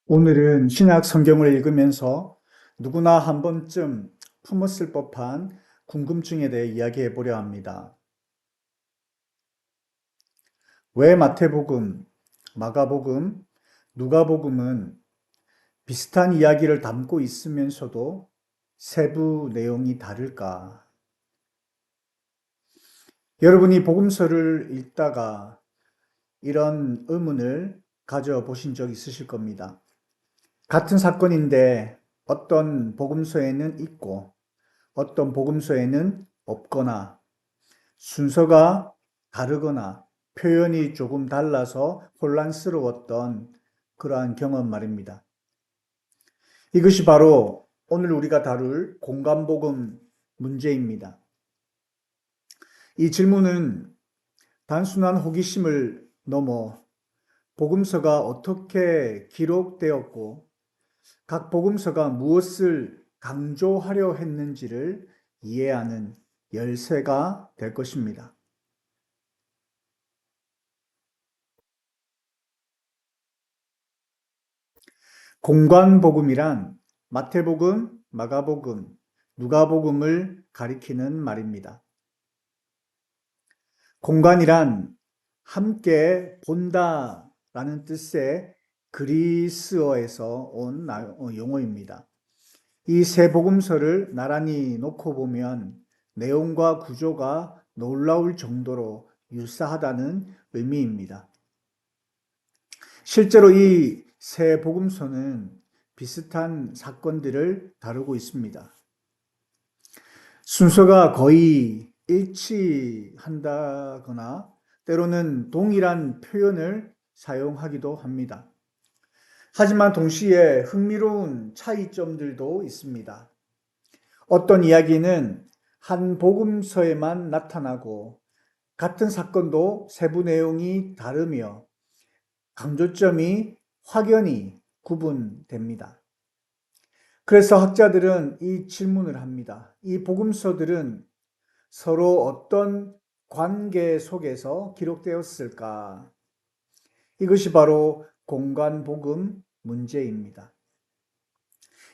오늘은 신약 성경을 읽으면서 누구나 한 번쯤 품었을 법한 궁금증에 대해 이야기해 보려 합니다. 왜 마태복음, 마가복음, 누가복음은 비슷한 이야기를 담고 있으면서도 세부 내용이 다를까? 여러분이 복음서를 읽다가 이런 의문을 가져보신 적 있으실 겁니다. 같은 사건인데 어떤 복음서에는 있고 어떤 복음서에는 없거나 순서가 다르거나 표현이 조금 달라서 혼란스러웠던 그러한 경험 말입니다. 이것이 바로 오늘 우리가 다룰 공간복음 문제입니다. 이 질문은 단순한 호기심을 넘어 복음서가 어떻게 기록되었고 각 복음서가 무엇을 강조하려 했는지를 이해하는 열쇠가 될 것입니다. 공관복음이란 마태복음, 마가복음, 누가복음을 가리키는 말입니다. 공관이란 함께 본다라는 뜻의 그리스어에서 온 용어입니다. 이 세 복음서를 나란히 놓고 보면 내용과 구조가 놀라울 정도로 유사하다는 의미입니다. 실제로 이 세 복음서는 비슷한 사건들을 다루고 있습니다. 순서가 거의 일치한다거나 때로는 동일한 표현을 사용하기도 합니다. 하지만 동시에 흥미로운 차이점들도 있습니다. 어떤 이야기는 한 복음서에만 나타나고 같은 사건도 세부 내용이 다르며 강조점이 확연히 구분됩니다. 그래서 학자들은 이 질문을 합니다. 이 복음서들은 서로 어떤 관계 속에서 기록되었을까? 이것이 바로 공간복음 문제입니다.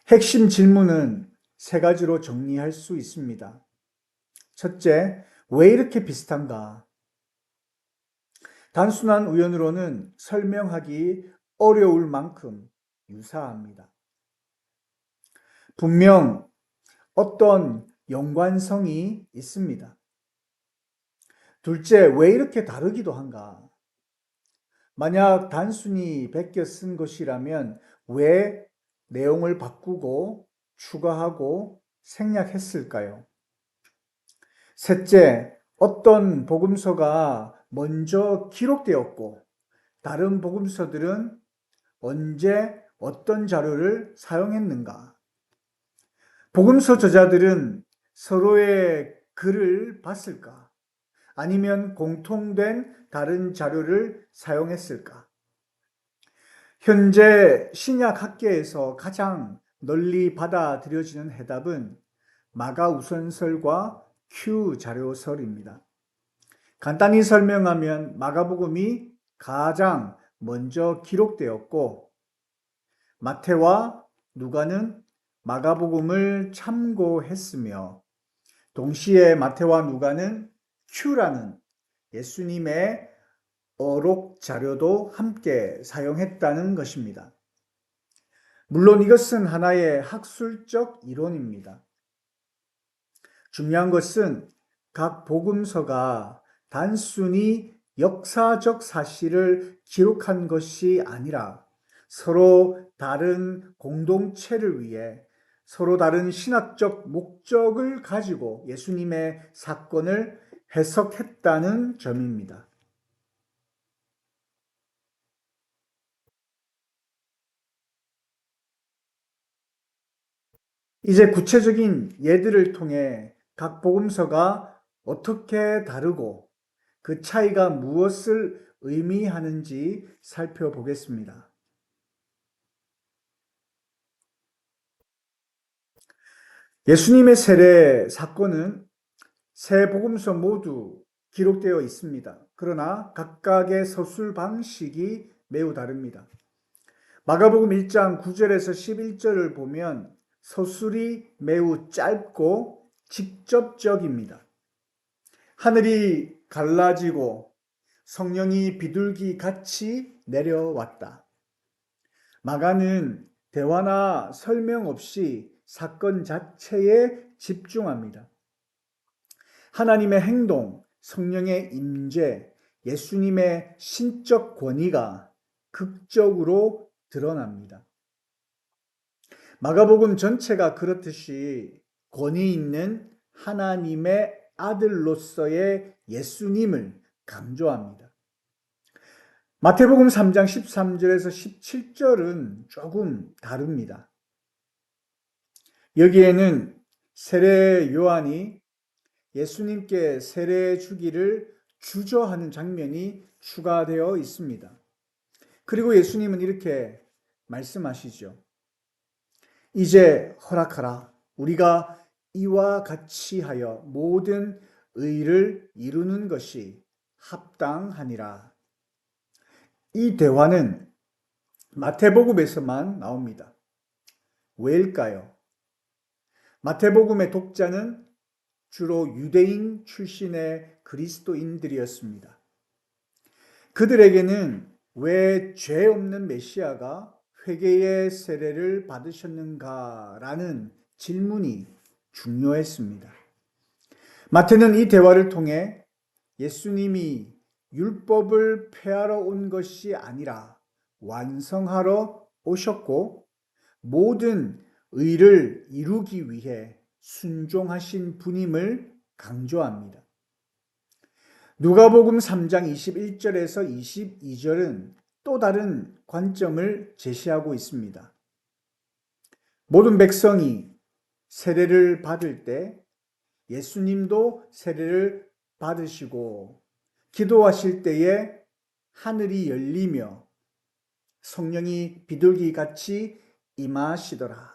핵심 질문은 세 가지로 정리할 수 있습니다. 첫째, 왜 이렇게 비슷한가? 단순한 우연으로는 설명하기 어려울 만큼 유사합니다. 분명 어떤 연관성이 있습니다. 둘째, 왜 이렇게 다르기도 한가? 만약 단순히 베껴 쓴 것이라면 왜 내용을 바꾸고 추가하고 생략했을까요? 셋째, 어떤 복음서가 먼저 기록되었고 다른 복음서들은 언제 어떤 자료를 사용했는가? 복음서 저자들은 서로의 글을 봤을까? 아니면 공통된 다른 자료를 사용했을까? 현재 신약 학계에서 가장 널리 받아들여지는 해답은 마가우선설과 큐 자료설입니다. 간단히 설명하면 마가복음이 가장 먼저 기록되었고 마태와 누가는 마가복음을 참고했으며 동시에 마태와 누가는 큐라는 예수님의 어록 자료도 함께 사용했다는 것입니다. 물론 이것은 하나의 학술적 이론입니다. 중요한 것은 각 복음서가 단순히 역사적 사실을 기록한 것이 아니라 서로 다른 공동체를 위해 서로 다른 신학적 목적을 가지고 예수님의 사건을 해석했다는 점입니다. 이제 구체적인 예들을 통해 각 복음서가 어떻게 다르고 그 차이가 무엇을 의미하는지 살펴보겠습니다. 예수님의 세례 사건은 세 복음서 모두 기록되어 있습니다. 그러나 각각의 서술 방식이 매우 다릅니다. 마가복음 1장 9절에서 11절을 보면 서술이 매우 짧고 직접적입니다. 하늘이 갈라지고 성령이 비둘기 같이 내려왔다. 마가는 대화나 설명 없이 사건 자체에 집중합니다. 하나님의 행동, 성령의 임재, 예수님의 신적 권위가 극적으로 드러납니다. 마가복음 전체가 그렇듯이 권위 있는 하나님의 아들로서의 예수님을 강조합니다. 마태복음 3장 13절에서 17절은 조금 다릅니다. 여기에는 세례 요한이 예수님께 세례 주기를 주저하는 장면이 추가되어 있습니다. 그리고 예수님은 이렇게 말씀하시죠. 이제 허락하라. 우리가 이와 같이 하여 모든 의를 이루는 것이 합당하니라. 이 대화는 마태복음에서만 나옵니다. 왜일까요? 마태복음의 독자는 주로 유대인 출신의 그리스도인들이었습니다. 그들에게는 왜 죄 없는 메시아가 회개의 세례를 받으셨는가라는 질문이 중요했습니다. 마태는 이 대화를 통해 예수님이 율법을 폐하러 온 것이 아니라 완성하러 오셨고 모든 의를 이루기 위해 순종하신 분임을 강조합니다. 누가복음 3장 21절에서 22절은 또 다른 관점을 제시하고 있습니다. 모든 백성이 세례를 받을 때 예수님도 세례를 받으시고 기도하실 때에 하늘이 열리며 성령이 비둘기같이 임하시더라.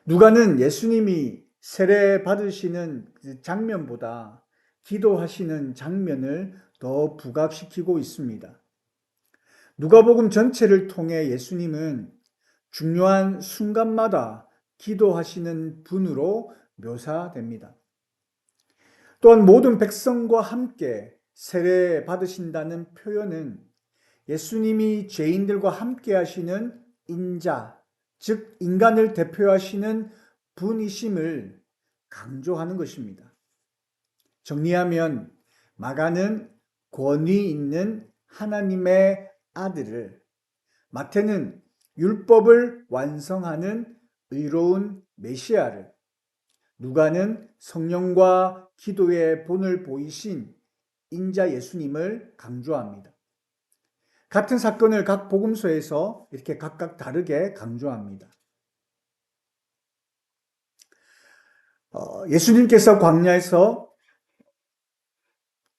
누가는 예수님이 세례 받으시는 장면보다 기도하시는 장면을 더 부각시키고 있습니다. 누가복음 전체를 통해 예수님은 중요한 순간마다 기도하시는 분으로 묘사됩니다. 또한 모든 백성과 함께 세례 받으신다는 표현은 예수님이 죄인들과 함께 하시는 인자, 즉 인간을 대표하시는 분이심을 강조하는 것입니다. 정리하면 마가는 권위 있는 하나님의 아들을, 마태는 율법을 완성하는 의로운 메시아를, 누가는 성령과 기도의 본을 보이신 인자 예수님을 강조합니다. 같은 사건을 각 복음서에서 이렇게 각각 다르게 강조합니다. 예수님께서 광야에서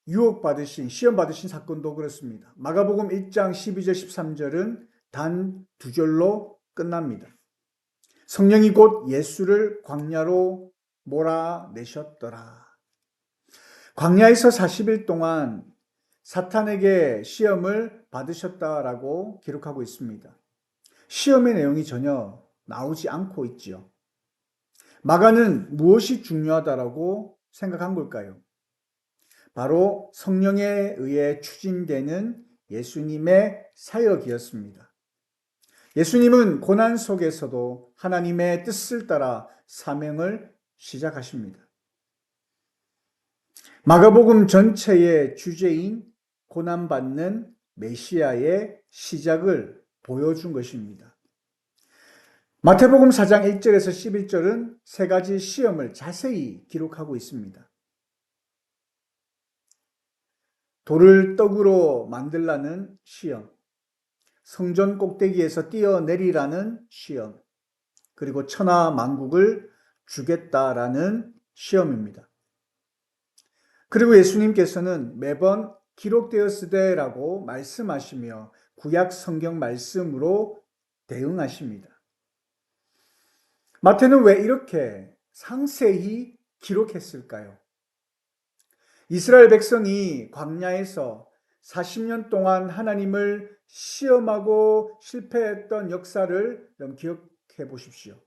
유혹받으신, 시험받으신 사건도 그렇습니다. 마가복음 1장 12절 13절은 단 2절로 끝납니다. 성령이 곧 예수를 광야로 몰아내셨더라. 광야에서 40일 동안 사탄에게 시험을 받으셨다라고 기록하고 있습니다. 시험의 내용이 전혀 나오지 않고 있지요. 마가는 무엇이 중요하다라고 생각한 걸까요? 바로 성령에 의해 추진되는 예수님의 사역이었습니다. 예수님은 고난 속에서도 하나님의 뜻을 따라 사명을 시작하십니다. 마가복음 전체의 주제인 고난받는 메시아의 시작을 보여준 것입니다. 마태복음 4장 1절에서 11절은 세 가지 시험을 자세히 기록하고 있습니다. 돌을 떡으로 만들라는 시험, 성전 꼭대기에서 뛰어내리라는 시험, 그리고 천하 만국을 주겠다라는 시험입니다. 그리고 예수님께서는 매번 기록되었으되라고 말씀하시며 구약 성경 말씀으로 대응하십니다. 마태는 왜 이렇게 상세히 기록했을까요? 이스라엘 백성이 광야에서 40년 동안 하나님을 시험하고 실패했던 역사를 좀 기억해 보십시오.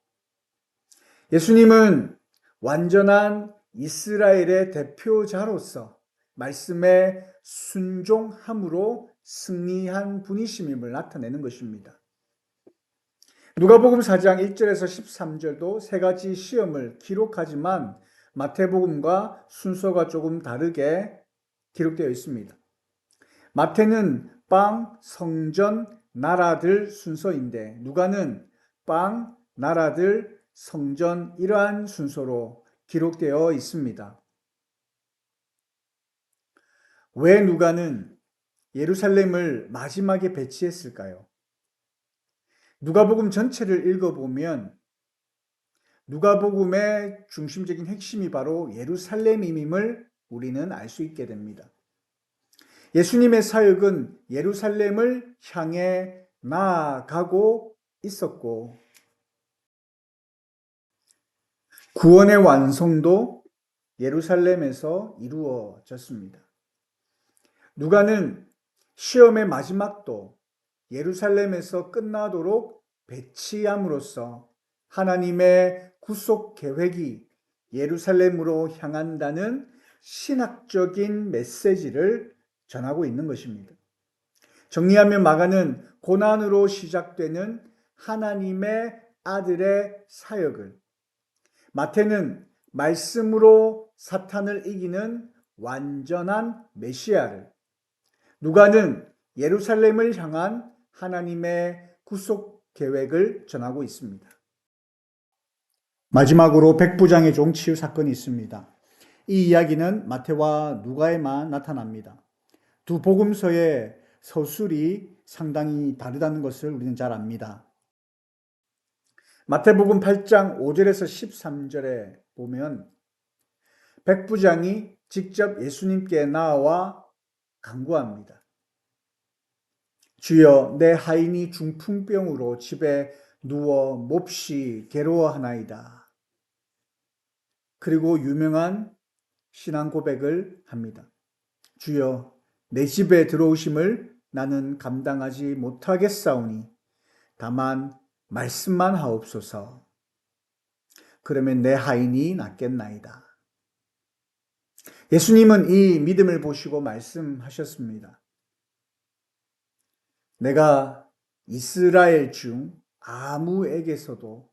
예수님은 완전한 이스라엘의 대표자로서 말씀에 순종함으로 승리한 분이심임을 나타내는 것입니다. 누가복음 4장 1절에서 13절도 세 가지 시험을 기록하지만 마태복음과 순서가 조금 다르게 기록되어 있습니다. 마태는 빵, 성전, 나라들 순서인데 누가는 빵, 나라들, 성전 이러한 순서로 기록되어 있습니다. 왜 누가는 예루살렘을 마지막에 배치했을까요? 누가복음 전체를 읽어보면 누가복음의 중심적인 핵심이 바로 예루살렘임을 우리는 알 수 있게 됩니다. 예수님의 사역은 예루살렘을 향해 나아가고 있었고 구원의 완성도 예루살렘에서 이루어졌습니다. 누가는 시험의 마지막도 예루살렘에서 끝나도록 배치함으로써 하나님의 구속 계획이 예루살렘으로 향한다는 신학적인 메시지를 전하고 있는 것입니다. 정리하면 마가는 고난으로 시작되는 하나님의 아들의 사역을, 마태는 말씀으로 사탄을 이기는 완전한 메시아를, 누가는 예루살렘을 향한 하나님의 구속 계획을 전하고 있습니다. 마지막으로 백부장의 종 치유 사건이 있습니다. 이 이야기는 마태와 누가에만 나타납니다. 두 복음서의 서술이 상당히 다르다는 것을 우리는 잘 압니다. 마태복음 8장 5절에서 13절에 보면 백부장이 직접 예수님께 나와 간구합니다. 주여, 내 하인이 중풍병으로 집에 누워 몹시 괴로워하나이다. 그리고 유명한 신앙 고백을 합니다. 주여, 내 집에 들어오심을 나는 감당하지 못하겠사오니 다만 말씀만 하옵소서. 그러면 내 하인이 낫겠나이다. 예수님은 이 믿음을 보시고 말씀하셨습니다. 내가 이스라엘 중 아무에게서도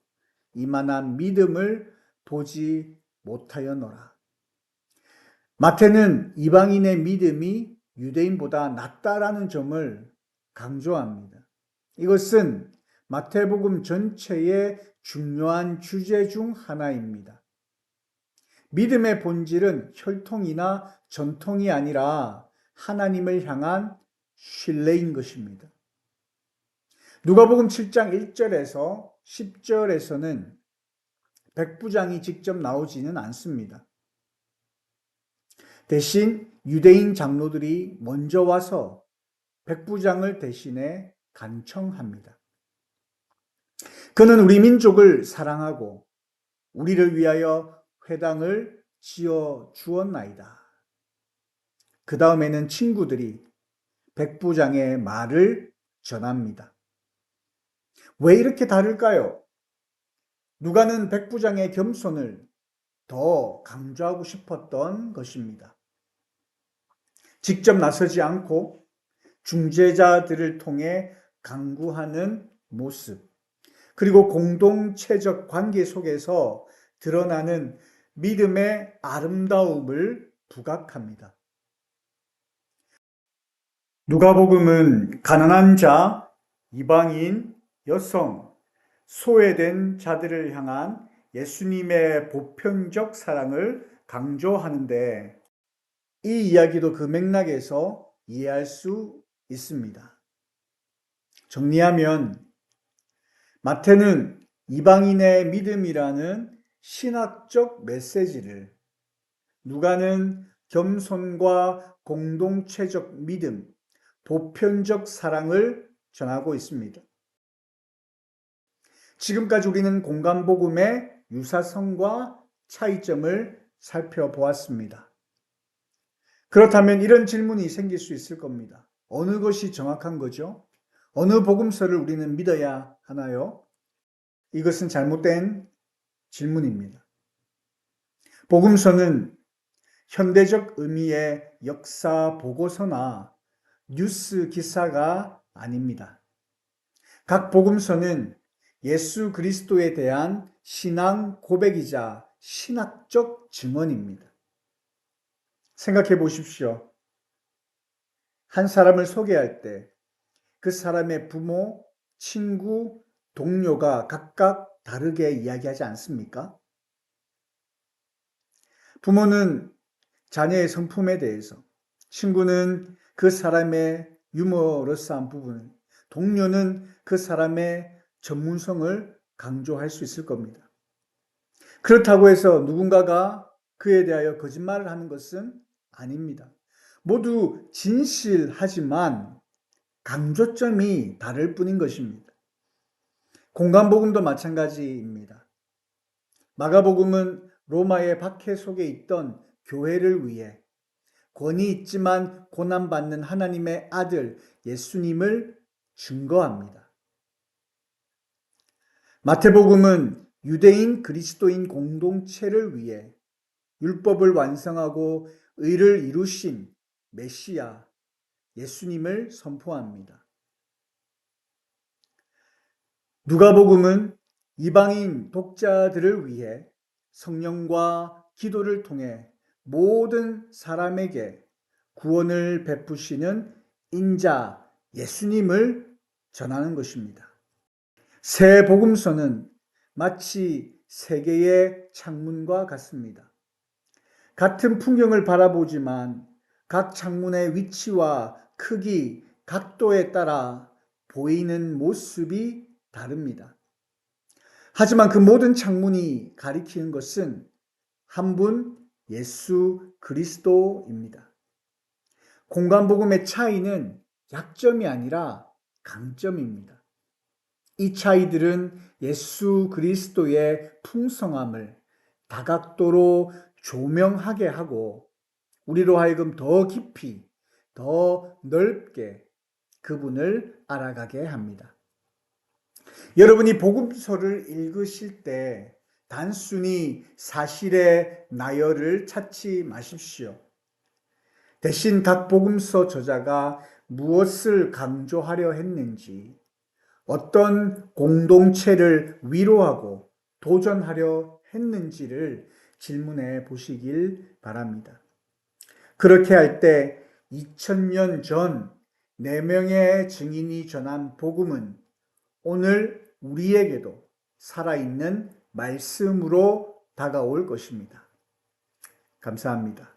이만한 믿음을 보지 못하였노라. 마태는 이방인의 믿음이 유대인보다 낫다라는 점을 강조합니다. 이것은 마태복음 전체의 중요한 주제 중 하나입니다. 믿음의 본질은 혈통이나 전통이 아니라 하나님을 향한 신뢰인 것입니다. 누가복음 7장 1절에서 10절에서는 백부장이 직접 나오지는 않습니다. 대신 유대인 장로들이 먼저 와서 백부장을 대신해 간청합니다. 그는 우리 민족을 사랑하고 우리를 위하여 회당을 지어 주었나이다. 그 다음에는 친구들이 백부장의 말을 전합니다. 왜 이렇게 다를까요? 누가는 백부장의 겸손을 더 강조하고 싶었던 것입니다. 직접 나서지 않고 중재자들을 통해 강구하는 모습, 그리고 공동체적 관계 속에서 드러나는 믿음의 아름다움을 부각합니다. 누가복음은 가난한 자, 이방인, 여성, 소외된 자들을 향한 예수님의 보편적 사랑을 강조하는데 이 이야기도 그 맥락에서 이해할 수 있습니다. 정리하면 마태는 이방인의 믿음이라는 신학적 메시지를, 누가는 겸손과 공동체적 믿음, 보편적 사랑을 전하고 있습니다. 지금까지 우리는 공간복음의 유사성과 차이점을 살펴보았습니다. 그렇다면 이런 질문이 생길 수 있을 겁니다. 어느 것이 정확한 거죠? 어느 복음서를 우리는 믿어야 하나요? 이것은 잘못된 질문입니다. 복음서는 현대적 의미의 역사 보고서나 뉴스 기사가 아닙니다. 각 복음서는 예수 그리스도에 대한 신앙 고백이자 신학적 증언입니다. 생각해 보십시오. 한 사람을 소개할 때 그 사람의 부모, 친구, 동료가 각각 다르게 이야기하지 않습니까? 부모는 자녀의 성품에 대해서, 친구는 그 사람의 유머러스한 부분, 동료는 그 사람의 전문성을 강조할 수 있을 겁니다. 그렇다고 해서 누군가가 그에 대하여 거짓말을 하는 것은 아닙니다. 모두 진실하지만 강조점이 다를 뿐인 것입니다. 공간복음도 마찬가지입니다. 마가복음은 로마의 박해 속에 있던 교회를 위해 권위 있지만 고난받는 하나님의 아들 예수님을 증거합니다. 마태복음은 유대인 그리스도인 공동체를 위해 율법을 완성하고 의를 이루신 메시아 예수님을 선포합니다. 누가복음은 이방인 독자들을 위해 성령과 기도를 통해 모든 사람에게 구원을 베푸시는 인자 예수님을 전하는 것입니다. 새 복음서는 마치 세 개의 창문과 같습니다. 같은 풍경을 바라보지만 각 창문의 위치와 크기, 각도에 따라 보이는 모습이 다릅니다. 하지만 그 모든 창문이 가리키는 것은 한 분 예수 그리스도입니다. 공간복음의 차이는 약점이 아니라 강점입니다. 이 차이들은 예수 그리스도의 풍성함을 다각도로 조명하게 하고 우리로 하여금 더 깊이, 더 넓게 그분을 알아가게 합니다. 여러분이 복음서를 읽으실 때 단순히 사실의 나열을 찾지 마십시오. 대신 각 복음서 저자가 무엇을 강조하려 했는지, 어떤 공동체를 위로하고 도전하려 했는지를 질문해 보시길 바랍니다. 그렇게 할 때 2000년 전 4명의 증인이 전한 복음은 오늘 우리에게도 살아있는 말씀으로 다가올 것입니다. 감사합니다.